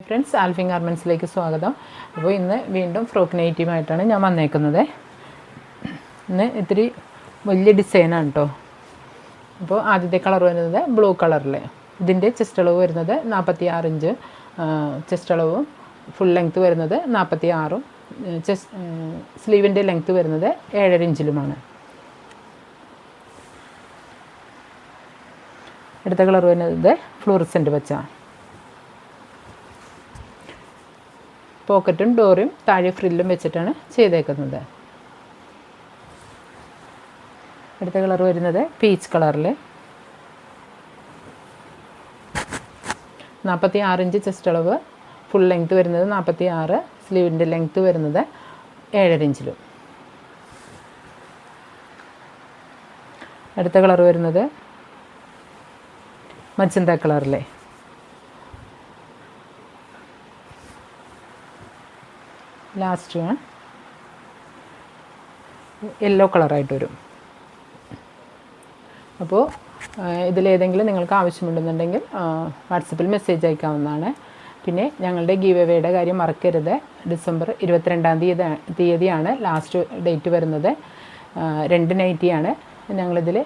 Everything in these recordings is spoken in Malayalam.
ഫ്രണ്ട്സ്, ആൽഫിൻ ഗാർമെൻറ്റ്സിലേക്ക് സ്വാഗതം. അപ്പോൾ ഇന്ന് വീണ്ടും ഫ്രോക്ക് നെറ്റീവായിട്ടാണ് ഞാൻ വന്നേക്കുന്നത്. ഇന്ന് ഇത്തിരി വലിയ ഡിസൈനാണ് കേട്ടോ. അപ്പോൾ ആദ്യത്തെ കളർ വരുന്നത് ബ്ലൂ കളറിൽ. ഇതിൻ്റെ ചെസ്റ്റ് അളവ് വരുന്നത് 46 ഇഞ്ച്, ചെസ്റ്റ് അളവും ഫുൾ ലെങ്ത്ത് വരുന്നത് 46ഉം, സ്ലീവിൻ്റെ ലെങ്ത്ത് വരുന്നത് 7.5 ഇഞ്ചിലുമാണ്. അടുത്ത കളർ വരുന്നത് ഫ്ലൂറസെൻ്റ് പച്ച. പോക്കറ്റും ഡോറും താഴെ ഫ്രില്ലും വെച്ചിട്ടാണ് ചെയ്തേക്കുന്നത്. അടുത്ത കളർ വരുന്നത് പീച്ച് കളറിൽ. 46 ഇഞ്ച് ചെസ്റ്റ് അളവ്, ഫുൾ ലെങ്ത്ത് വരുന്നത് 46, സ്ലീവിൻ്റെ ലെങ്ത്ത് വരുന്നത് 7.5 ഇഞ്ചിലും. അടുത്ത കളർ വരുന്നത് മജന്ത കളറിലെ. ലാസ്റ്റ് യെല്ലോ കളറായിട്ട് വരും. അപ്പോൾ ഇതിലേതെങ്കിലും നിങ്ങൾക്ക് ആവശ്യമുണ്ടെന്നുണ്ടെങ്കിൽ വാട്സപ്പിൽ മെസ്സേജ് അയക്കാവുന്നതാണ്. പിന്നെ ഞങ്ങളുടെ ഗീവ് അവേയുടെ കാര്യം മറക്കരുത്. ഡിസംബർ 22 തീയതിയാണ് ലാസ്റ്റ് ഡേറ്റ് വരുന്നത്. 2 നൈറ്റിയാണ് ഞങ്ങളിതിൽ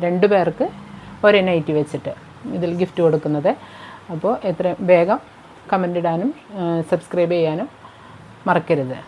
2 പേർക്ക് ഒരേ നൈറ്റി വെച്ചിട്ട് ഇതിൽ ഗിഫ്റ്റ് കൊടുക്കുന്നത്. അപ്പോൾ എത്രയും വേഗം കമൻ്റ് ഇടാനും സബ്സ്ക്രൈബ് ചെയ്യാനും മറക്കരുത്.